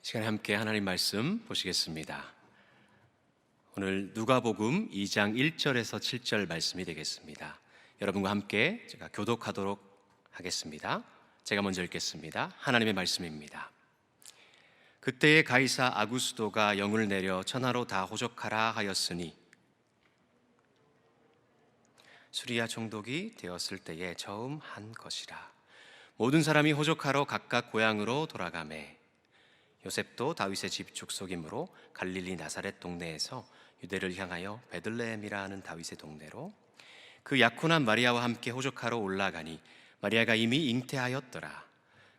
시간에 함께 하나님 말씀 보시겠습니다. 오늘 누가복음 2장 1절에서 7절 말씀이 되겠습니다. 여러분과 함께 제가 교독하도록 하겠습니다. 제가 먼저 읽겠습니다. 하나님의 말씀입니다. 그때에 가이사 아구스도가 영을 내려 천하로 다 호적하라 하였으니 수리아 총독이 되었을 때에 처음 한 것이라. 모든 사람이 호적하러 각각 고향으로 돌아가매 요셉도 다윗의 집 족속이므로 갈릴리 나사렛 동네에서 유대를 향하여 베들레헴이라 하는 다윗의 동네로 그 약혼한 마리아와 함께 호적하러 올라가니 마리아가 이미 잉태하였더라.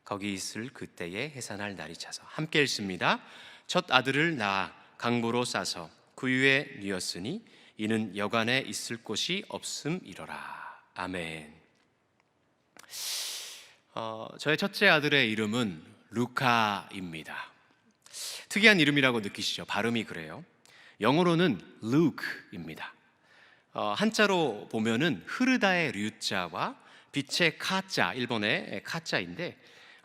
거기 있을 그때에 해산할 날이 차서 함께 읽습니다. 첫 아들을 낳아 강보로 싸서 구유에 뉘었으니 이는 여관에 있을 곳이 없음이로라. 아멘. 저의 첫째 아들의 이름은 루카입니다. 특이한 이름이라고 느끼시죠? 발음이 그래요. 영어로는 Luke입니다. 한자로 보면은 흐르다의 류자와 빛의 카자, 일본의 카자인데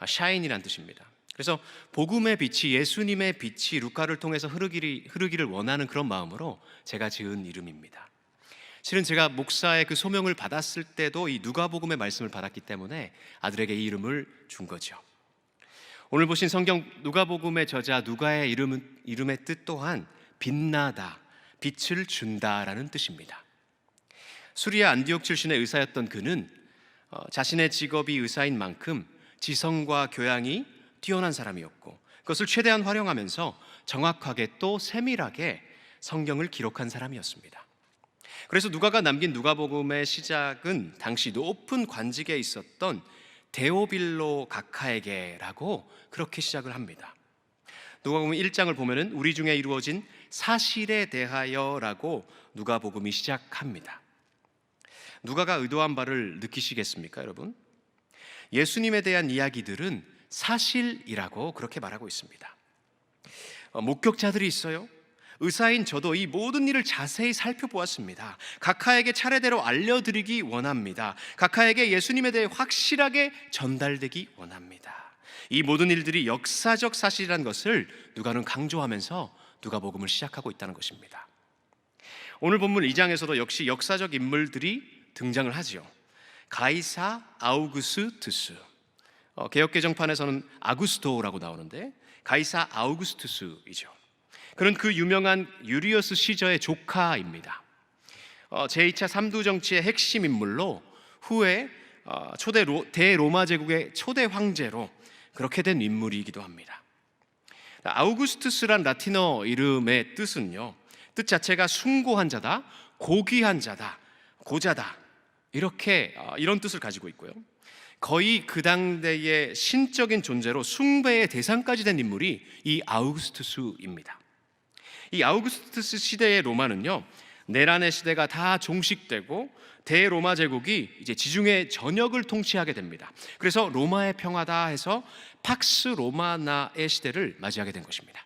샤인이란 뜻입니다. 그래서 복음의 빛이, 예수님의 빛이 루카를 통해서 흐르기를 원하는 그런 마음으로 제가 지은 이름입니다. 실은 제가 목사의 그 소명을 받았을 때도 이 누가복음의 말씀을 받았기 때문에 아들에게 이 이름을 준 거죠. 오늘 보신 성경 누가복음의 저자 누가의 이름의 뜻 또한 빛나다, 빛을 준다라는 뜻입니다. 수리아 안디옥 출신의 의사였던 그는 자신의 직업이 의사인 만큼 지성과 교양이 뛰어난 사람이었고 그것을 최대한 활용하면서 정확하게 또 세밀하게 성경을 기록한 사람이었습니다. 그래서 누가가 남긴 누가복음의 시작은 당시 높은 관직에 있었던 데오빌로 각하에게라고 그렇게 시작을 합니다. 누가복음 1장을 보면은 우리 중에 이루어진 사실에 대하여라고 누가복음이 시작합니다. 누가가 의도한 바를 느끼시겠습니까, 여러분? 예수님에 대한 이야기들은 사실이라고 그렇게 말하고 있습니다. 목격자들이 있어요. 의사인 저도 이 모든 일을 자세히 살펴보았습니다. 각하에게 차례대로 알려드리기 원합니다. 각하에게 예수님에 대해 확실하게 전달되기 원합니다. 이 모든 일들이 역사적 사실이라는 것을 누가는 강조하면서 누가복음을 시작하고 있다는 것입니다. 오늘 본문 2장에서도 역시 역사적 인물들이 등장을 하지요. 가이사 아우구스투스, 개역개정판에서는 아구스토라고 나오는데 가이사 아우구스투스이죠. 그는 그 유명한 유리어스 시저의 조카입니다. 제2차 삼두정치의 핵심 인물로 후에 대로마 제국의 초대 황제로 그렇게 된 인물이기도 합니다. 아우구스투스란 라틴어 이름의 뜻은요, 뜻 자체가 숭고한 자다, 고귀한 자다, 고자다 이런 뜻을 가지고 있고요. 거의 그 당대의 신적인 존재로 숭배의 대상까지 된 인물이 이 아우구스투스입니다. 이 아우구스투스 시대의 로마는요, 내란의 시대가 다 종식되고 대로마 제국이 이제 지중해 전역을 통치하게 됩니다. 그래서 로마의 평화다 해서 팍스 로마나의 시대를 맞이하게 된 것입니다.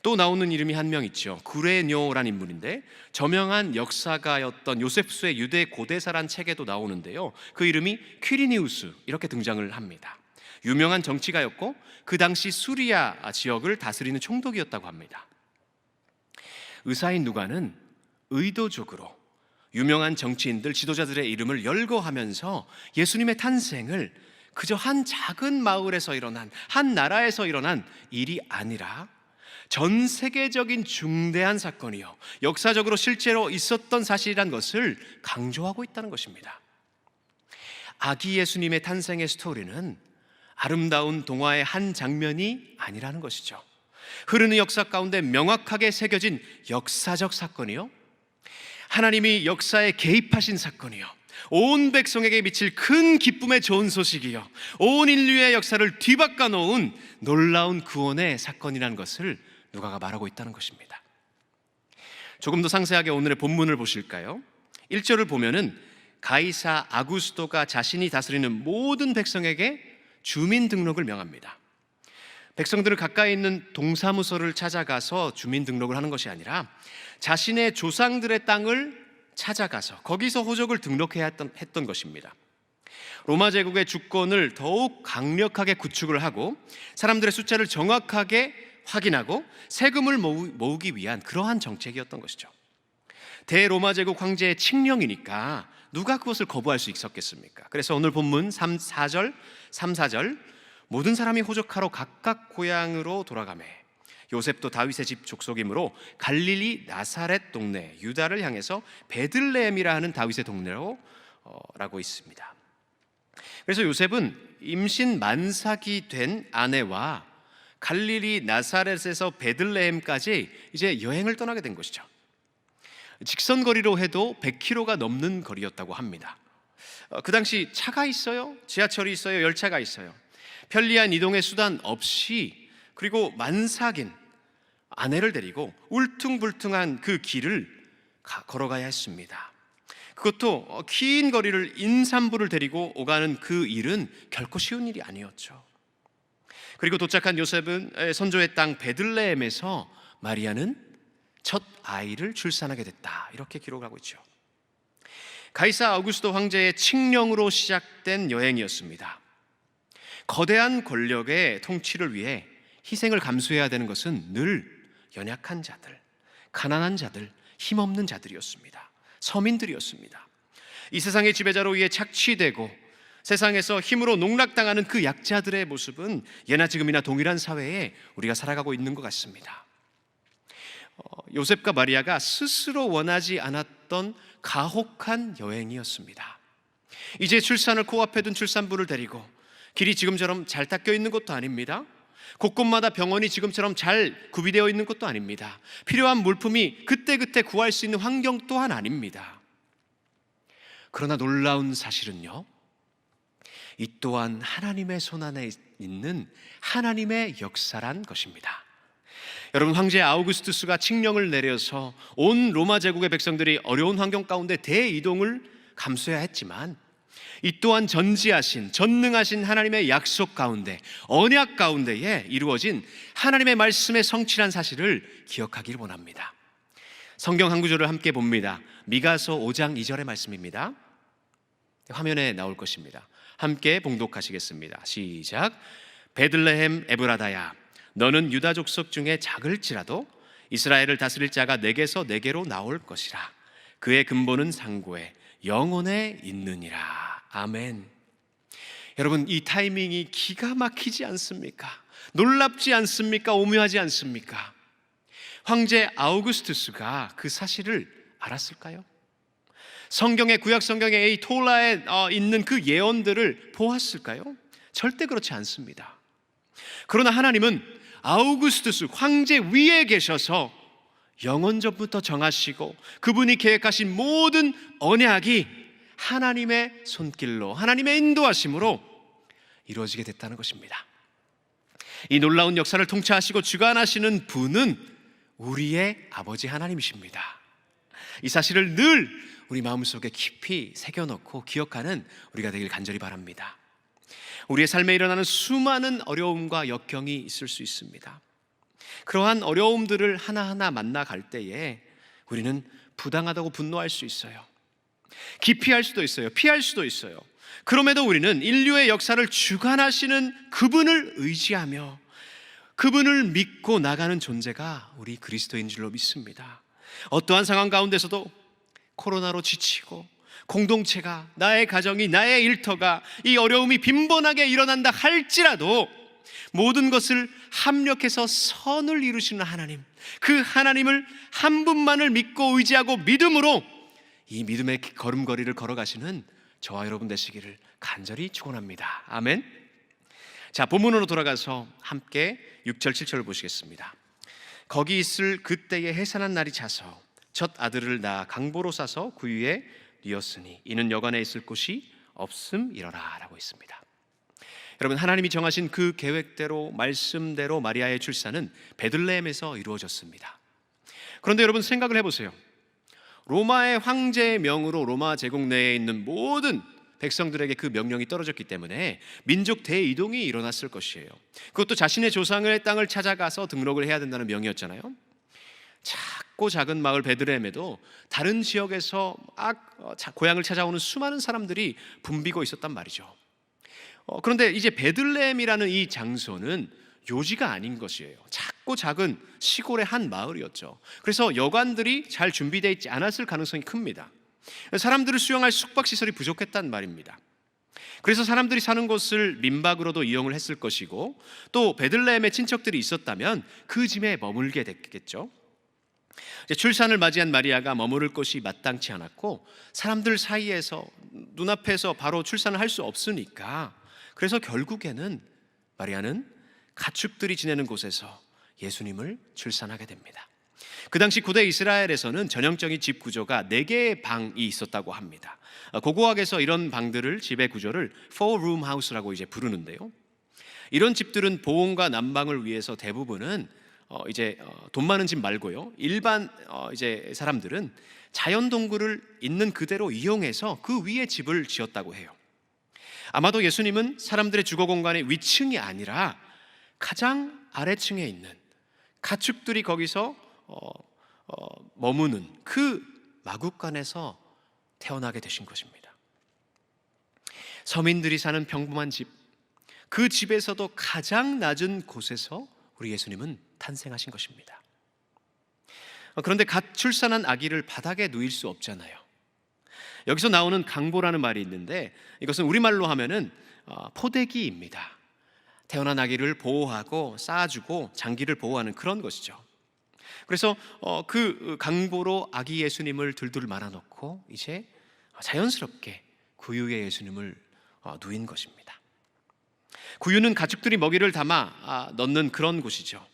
또 나오는 이름이 한 명 있죠. 구레뇨라는 인물인데 저명한 역사가였던 요세푸스의 유대 고대사란 책에도 나오는데요, 그 이름이 퀴리니우스 이렇게 등장을 합니다. 유명한 정치가였고 그 당시 수리아 지역을 다스리는 총독이었다고 합니다. 의사인 누가는 의도적으로 유명한 정치인들, 지도자들의 이름을 열거하면서 예수님의 탄생을 그저 한 작은 마을에서 일어난, 한 나라에서 일어난 일이 아니라 전 세계적인 중대한 사건이요, 역사적으로 실제로 있었던 사실이란 것을 강조하고 있다는 것입니다. 아기 예수님의 탄생의 스토리는 아름다운 동화의 한 장면이 아니라는 것이죠. 흐르는 역사 가운데 명확하게 새겨진 역사적 사건이요, 하나님이 역사에 개입하신 사건이요, 온 백성에게 미칠 큰 기쁨의 좋은 소식이요, 온 인류의 역사를 뒤바꿔 놓은 놀라운 구원의 사건이라는 것을 누가가 말하고 있다는 것입니다. 조금 더 상세하게 오늘의 본문을 보실까요? 1절을 보면은 가이사 아구스토가 자신이 다스리는 모든 백성에게 주민등록을 명합니다. 백성들은 가까이 있는 동사무소를 찾아가서 주민등록을 하는 것이 아니라 자신의 조상들의 땅을 찾아가서 거기서 호적을 등록해야 했던 것입니다. 로마 제국의 주권을 더욱 강력하게 구축을 하고 사람들의 숫자를 정확하게 확인하고 세금을 모으기 위한 그러한 정책이었던 것이죠. 대로마 제국 황제의 칙령이니까 누가 그것을 거부할 수 있었겠습니까? 그래서 오늘 본문 3, 4절 모든 사람이 호적하러 각각 고향으로 돌아가매 요셉도 다윗의 집 족속이므로 갈릴리 나사렛 동네 유다를 향해서 베들레헴이라 하는 다윗의 동네로 라고 있습니다. 그래서 요셉은 임신 만삭이 된 아내와 갈릴리 나사렛에서 베들레헴까지 이제 여행을 떠나게 된 것이죠. 직선 거리로 해도 100km가 넘는 거리였다고 합니다. 그 당시 차가 있어요? 지하철이 있어요? 열차가 있어요? 편리한 이동의 수단 없이 그리고 만삭인 아내를 데리고 울퉁불퉁한 그 길을 걸어가야 했습니다. 그것도 긴 거리를 임산부를 데리고 오가는 그 일은 결코 쉬운 일이 아니었죠. 그리고 도착한 요셉은 선조의 땅 베들레헴에서 마리아는 첫 아이를 출산하게 됐다, 이렇게 기록하고 있죠. 가이사 아우구스도 황제의 칙령으로 시작된 여행이었습니다. 거대한 권력의 통치를 위해 희생을 감수해야 되는 것은 늘 연약한 자들, 가난한 자들, 힘없는 자들이었습니다. 서민들이었습니다. 이 세상의 지배자로 의해 착취되고 세상에서 힘으로 농락당하는 그 약자들의 모습은 예나 지금이나 동일한 사회에 우리가 살아가고 있는 것 같습니다. 요셉과 마리아가 스스로 원하지 않았던 가혹한 여행이었습니다. 이제 출산을 코앞에 둔 출산부를 데리고 길이 지금처럼 잘 닦여 있는 것도 아닙니다. 곳곳마다 병원이 지금처럼 잘 구비되어 있는 것도 아닙니다. 필요한 물품이 그때그때 구할 수 있는 환경 또한 아닙니다. 그러나 놀라운 사실은요, 이 또한 하나님의 손안에 있는 하나님의 역사란 것입니다. 여러분, 황제 아우구스투스가 칙령을 내려서 온 로마 제국의 백성들이 어려운 환경 가운데 대이동을 감수해야 했지만 이 또한 전지하신 전능하신 하나님의 약속 가운데, 언약 가운데에 이루어진 하나님의 말씀의 성취란 사실을 기억하기를 원합니다. 성경 한 구절을 함께 봅니다. 미가서 5장 2절의 말씀입니다. 화면에 나올 것입니다. 함께 봉독하시겠습니다. 시작. 베들레헴 에브라다야, 너는 유다 족속 중에 작을지라도 이스라엘을 다스릴 자가 내게서 내게로 나올 것이라. 그의 근본은 상고에 영원에 있느니라. 아멘. 여러분, 이 타이밍이 기가 막히지 않습니까? 놀랍지 않습니까? 오묘하지 않습니까? 황제 아우구스투스가 그 사실을 알았을까요? 성경의 구약 성경의 이 토라에 있는 그 예언들을 보았을까요? 절대 그렇지 않습니다. 그러나 하나님은 아우구스투스 황제 위에 계셔서 영원전부터 정하시고 그분이 계획하신 모든 언약이 하나님의 손길로, 하나님의 인도하심으로 이루어지게 됐다는 것입니다. 이 놀라운 역사를 통치하시고 주관하시는 분은 우리의 아버지 하나님이십니다. 이 사실을 늘 우리 마음속에 깊이 새겨넣고 기억하는 우리가 되길 간절히 바랍니다. 우리의 삶에 일어나는 수많은 어려움과 역경이 있을 수 있습니다. 그러한 어려움들을 하나하나 만나갈 때에 우리는 부당하다고 분노할 수 있어요. 기피할 수도 있어요. 피할 수도 있어요. 그럼에도 우리는 인류의 역사를 주관하시는 그분을 의지하며 그분을 믿고 나가는 존재가 우리 그리스도인 줄로 믿습니다. 어떠한 상황 가운데서도 코로나로 지치고 공동체가, 나의 가정이, 나의 일터가 이 어려움이 빈번하게 일어난다 할지라도 모든 것을 합력해서 선을 이루시는 하나님, 그 하나님을 한 분만을 믿고 의지하고 믿음으로 이 믿음의 걸음걸이를 걸어가시는 저와 여러분 되시기를 간절히 축원합니다. 아멘. 자, 본문으로 돌아가서 함께 6절 7절을 보시겠습니다. 거기 있을 그때에 해산한 날이 차서 첫 아들을 낳아 강보로 싸서 구유에 뉘었으니 이는 여관에 있을 곳이 없음이러라 라고 있습니다. 여러분, 하나님이 정하신 그 계획대로 말씀대로 마리아의 출산은 베들레헴에서 이루어졌습니다. 그런데 여러분 생각을 해보세요. 로마의 황제의 명으로 로마 제국 내에 있는 모든 백성들에게 그 명령이 떨어졌기 때문에 민족 대이동이 일어났을 것이에요. 그것도 자신의 조상의 땅을 찾아가서 등록을 해야 된다는 명이었잖아요. 자, 작고 작은 마을 베들레헴에도 다른 지역에서 고향을 찾아오는 수많은 사람들이 붐비고 있었단 말이죠. 그런데 이제 베들레헴이라는 이 장소는 요지가 아닌 것이에요. 작고 작은 시골의 한 마을이었죠. 그래서 여관들이 잘 준비되어 있지 않았을 가능성이 큽니다. 사람들을 수용할 숙박시설이 부족했단 말입니다. 그래서 사람들이 사는 곳을 민박으로도 이용을 했을 것이고, 또 베들레헴에 친척들이 있었다면 그 집에 머물게 됐겠죠. 출산을 맞이한 마리아가 머무를 곳이 마땅치 않았고, 사람들 사이에서 눈앞에서 바로 출산을 할 수 없으니까, 그래서 결국에는 마리아는 가축들이 지내는 곳에서 예수님을 출산하게 됩니다. 그 당시 고대 이스라엘에서는 전형적인 집 구조가 4개의 방이 있었다고 합니다. 고고학에서 이런 방들을, 집의 구조를 four room house라고 이제 부르는데요. 이런 집들은 보온과 난방을 위해서 대부분은 돈 많은 집 말고요, 일반 이제 사람들은 자연 동굴을 있는 그대로 이용해서 그 위에 집을 지었다고 해요. 아마도 예수님은 사람들의 주거 공간의 위층이 아니라 가장 아래층에 있는 가축들이 거기서 머무는 그 마구간에서 태어나게 되신 것입니다. 서민들이 사는 평범한 집, 그 집에서도 가장 낮은 곳에서 우리 예수님은 탄생하신 것입니다. 그런데 갓 출산한 아기를 바닥에 누일 수 없잖아요. 여기서 나오는 강보라는 말이 있는데, 이것은 우리말로 하면은 포대기입니다. 태어난 아기를 보호하고 쌓아주고 장기를 보호하는 그런 것이죠. 그래서 그 강보로 아기 예수님을 둘둘 말아놓고 이제 자연스럽게 구유에 예수님을 누인 것입니다. 구유는 가축들이 먹이를 담아 넣는 그런 곳이죠.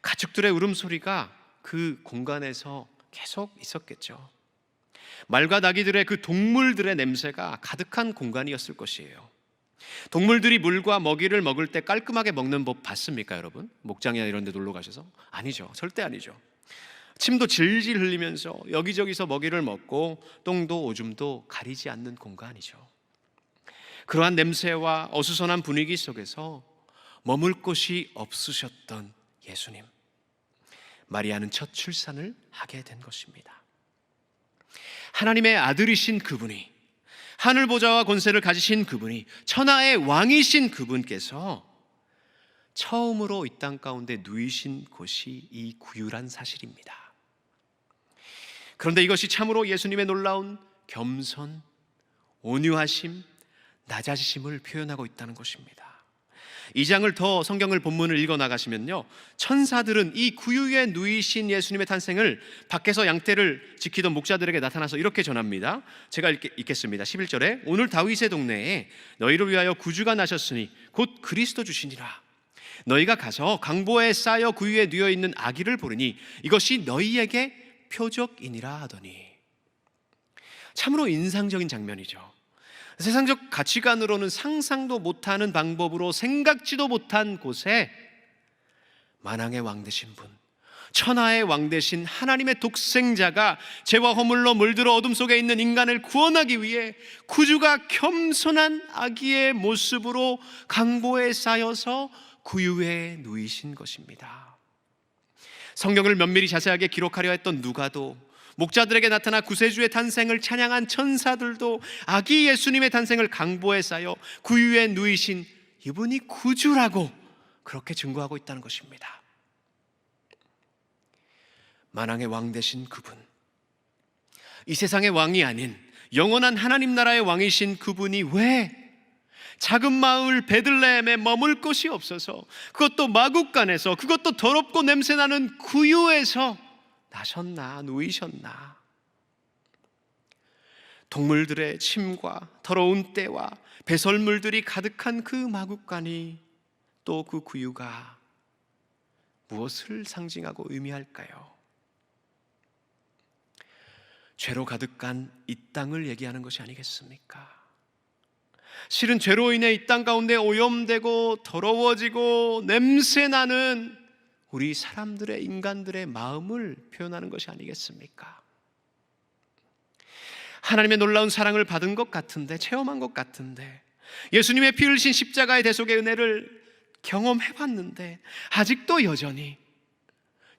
가축들의 울음소리가 그 공간에서 계속 있었겠죠. 말과 나귀들의 그 동물들의 냄새가 가득한 공간이었을 것이에요. 동물들이 물과 먹이를 먹을 때 깔끔하게 먹는 법 봤습니까, 여러분? 목장이나 이런 데 놀러 가셔서? 아니죠. 절대 아니죠. 침도 질질 흘리면서 여기저기서 먹이를 먹고 똥도 오줌도 가리지 않는 공간이죠. 그러한 냄새와 어수선한 분위기 속에서 머물 곳이 없으셨던 예수님, 마리아는 첫 출산을 하게 된 것입니다. 하나님의 아들이신 그분이, 하늘 보좌와 권세를 가지신 그분이, 천하의 왕이신 그분께서 처음으로 이 땅 가운데 누이신 곳이 이 구유란 사실입니다. 그런데 이것이 참으로 예수님의 놀라운 겸손, 온유하심, 낮아지심을 표현하고 있다는 것입니다. 이 장을 더 성경을 본문을 읽어 나가시면요, 천사들은 이 구유에 누이신 예수님의 탄생을 밖에서 양떼를 지키던 목자들에게 나타나서 이렇게 전합니다. 제가 읽겠습니다. 11절에 오늘 다윗의 동네에 너희를 위하여 구주가 나셨으니 곧 그리스도 주시니라. 너희가 가서 강보에 쌓여 구유에 누워 있는 아기를 보리니 이것이 너희에게 표적이니라 하더니. 참으로 인상적인 장면이죠. 세상적 가치관으로는 상상도 못하는 방법으로 생각지도 못한 곳에 만왕의 왕 되신 분, 천하의 왕 되신 하나님의 독생자가 죄와 허물로 물들어 어둠 속에 있는 인간을 구원하기 위해 구주가 겸손한 아기의 모습으로 강보에 쌓여서 구유에 누이신 것입니다. 성경을 면밀히 자세하게 기록하려 했던 누가도, 목자들에게 나타나 구세주의 탄생을 찬양한 천사들도 아기 예수님의 탄생을 강보에 쌓여 구유에 누이신 이분이 구주라고 그렇게 증거하고 있다는 것입니다. 만왕의 왕 되신 그분, 이 세상의 왕이 아닌 영원한 하나님 나라의 왕이신 그분이 왜 작은 마을 베들레헴에 머물 곳이 없어서, 그것도 마국간에서, 그것도 더럽고 냄새나는 구유에서 나셨나, 누이셨나? 동물들의 침과 더러운 때와 배설물들이 가득한 그 마국간이, 또 그 구유가 무엇을 상징하고 의미할까요? 죄로 가득한 이 땅을 얘기하는 것이 아니겠습니까? 실은 죄로 인해 이 땅 가운데 오염되고 더러워지고 냄새나는 우리 사람들의, 인간들의 마음을 표현하는 것이 아니겠습니까? 하나님의 놀라운 사랑을 받은 것 같은데, 체험한 것 같은데, 예수님의 피 흘리신 십자가의 대속의 은혜를 경험해봤는데 아직도 여전히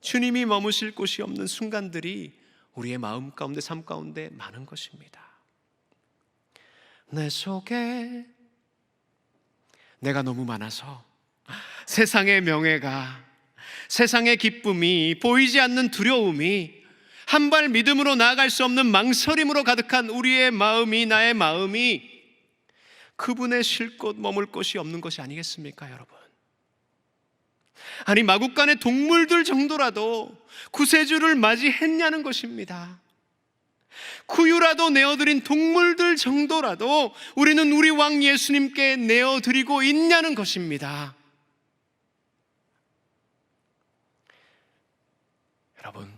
주님이 머무실 곳이 없는 순간들이 우리의 마음 가운데, 삶 가운데 많은 것입니다. 내 속에 내가 너무 많아서 세상의 명예가, 세상의 기쁨이, 보이지 않는 두려움이, 한 발 믿음으로 나아갈 수 없는 망설임으로 가득한 우리의 마음이, 나의 마음이 그분의 쉴 곳, 머물 곳이 없는 것이 아니겠습니까, 여러분? 아니, 마국간의 동물들 정도라도 구세주를 맞이했냐는 것입니다. 구유라도 내어드린 동물들 정도라도 우리는 우리 왕 예수님께 내어드리고 있냐는 것입니다. 여러분,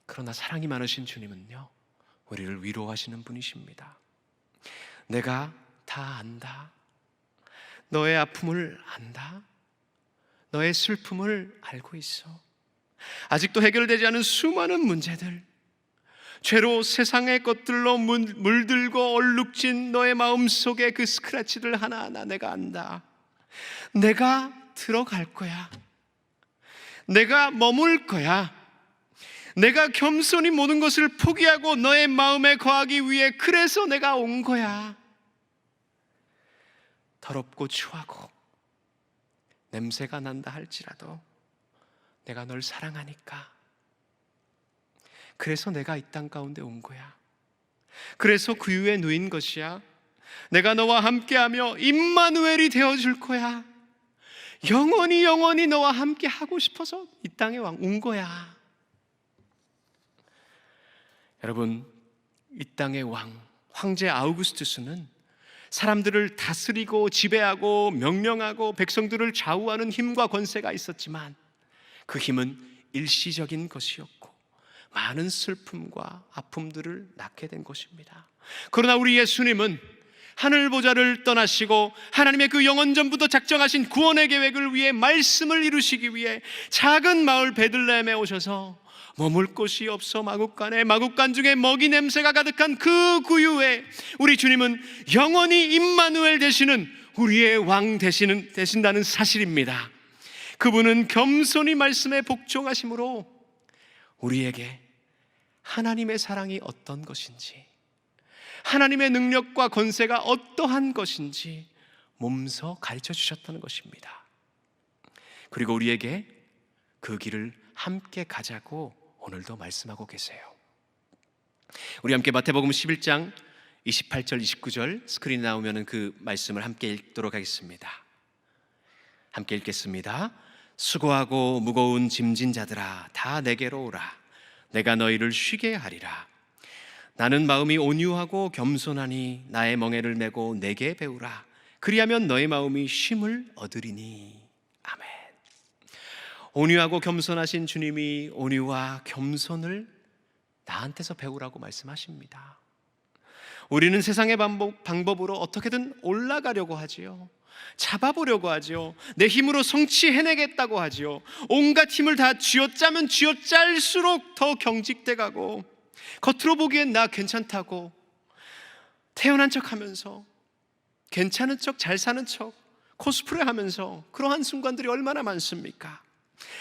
그러나 사랑이 많으신 주님은요, 우리를 위로하시는 분이십니다. 내가 다 안다. 너의 아픔을 안다. 너의 슬픔을 알고 있어. 아직도 해결되지 않은 수많은 문제들, 죄로 세상의 것들로 물들고 얼룩진 너의 마음속에 그 스크래치들 하나하나 내가 안다. 내가 들어갈 거야. 내가 머물 거야. 내가 겸손히 모든 것을 포기하고 너의 마음에 거하기 위해 그래서 내가 온 거야. 더럽고 추하고 냄새가 난다 할지라도 내가 널 사랑하니까, 그래서 내가 이 땅 가운데 온 거야. 그래서 구유에 누인 것이야. 내가 너와 함께하며 임마누엘이 되어줄 거야. 영원히 너와 함께 하고 싶어서 이 땅에 온 거야. 여러분, 이 땅의 황제 아우구스투스는 사람들을 다스리고 지배하고 명령하고 백성들을 좌우하는 힘과 권세가 있었지만 그 힘은 일시적인 것이었고 많은 슬픔과 아픔들을 낳게 된 것입니다. 그러나 우리 예수님은 하늘 보좌를 떠나시고 하나님의 그 영원전부터 작정하신 구원의 계획을 위해, 말씀을 이루시기 위해 작은 마을 베들레헴에 오셔서 머물 곳이 없어 마국간 중에 먹이 냄새가 가득한 그 구유에 우리 주님은 영원히 임마누엘 되시는 우리의 왕 되신다는 사실입니다. 그분은 겸손히 말씀에 복종하심으로 우리에게 하나님의 사랑이 어떤 것인지, 하나님의 능력과 권세가 어떠한 것인지 몸소 가르쳐 주셨다는 것입니다. 그리고 우리에게 그 길을 함께 가자고 오늘도 말씀하고 계세요. 우리 함께 마태복음 11장 28절 29절 스크린에 나오면 그 말씀을 함께 읽도록 하겠습니다. 함께 읽겠습니다. 수고하고 무거운 짐진 자들아, 다 내게로 오라. 내가 너희를 쉬게 하리라. 나는 마음이 온유하고 겸손하니 나의 멍에를 메고 내게 배우라. 그리하면 너의 마음이 쉼을 얻으리니. 아멘. 온유하고 겸손하신 주님이 온유와 겸손을 나한테서 배우라고 말씀하십니다. 우리는 세상의 방법으로 어떻게든 올라가려고 하지요. 잡아보려고 하지요. 내 힘으로 성취해내겠다고 하지요. 온갖 힘을 다 쥐어짜면 쥐어짤수록 더 경직돼 가고, 겉으로 보기엔 나 괜찮다고 태어난 척하면서 괜찮은 척, 잘 사는 척 코스프레 하면서 그러한 순간들이 얼마나 많습니까?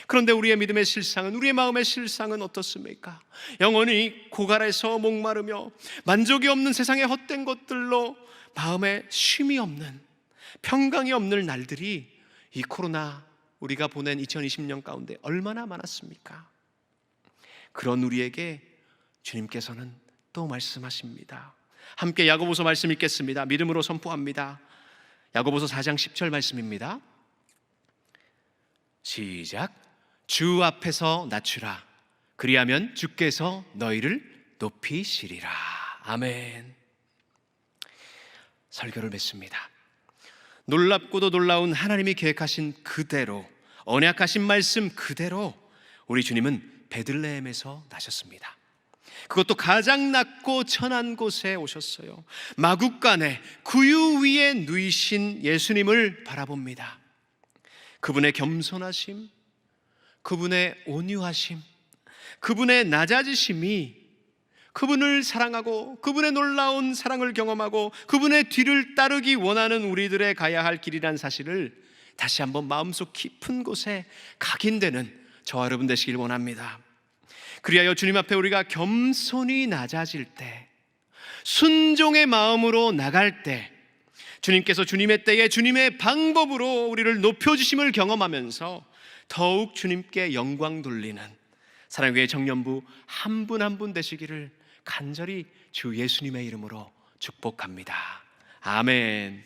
그런데 우리의 믿음의 실상은, 우리의 마음의 실상은 어떻습니까? 영원히 고갈에서 목마르며 만족이 없는 세상의 헛된 것들로 마음에 쉼이 없는, 평강이 없는 날들이 이 코로나, 우리가 보낸 2020년 가운데 얼마나 많았습니까? 그런 우리에게 주님께서는 또 말씀하십니다. 함께 야고보서 말씀 읽겠습니다. 믿음으로 선포합니다. 야고보서 4장 10절 말씀입니다. 시작. 주 앞에서 낮추라. 그리하면 주께서 너희를 높이시리라. 아멘. 설교를 맺습니다. 놀랍고도 놀라운 하나님이 계획하신 그대로, 언약하신 말씀 그대로 우리 주님은 베들레헴에서 나셨습니다. 그것도 가장 낮고 천한 곳에 오셨어요. 마국간에 구유 위에 누이신 예수님을 바라봅니다. 그분의 겸손하심, 그분의 온유하심, 그분의 낮아지심이 그분을 사랑하고 그분의 놀라운 사랑을 경험하고 그분의 뒤를 따르기 원하는 우리들의 가야 할 길이란 사실을 다시 한번 마음속 깊은 곳에 각인되는 저와 여러분 되시길 원합니다. 그리하여 주님 앞에 우리가 겸손히 낮아질 때, 순종의 마음으로 나갈 때, 주님께서 주님의 때에 주님의 방법으로 우리를 높여주심을 경험하면서 더욱 주님께 영광 돌리는 사랑교회 청년부 한 분 한 분 되시기를 간절히 주 예수님의 이름으로 축복합니다. 아멘.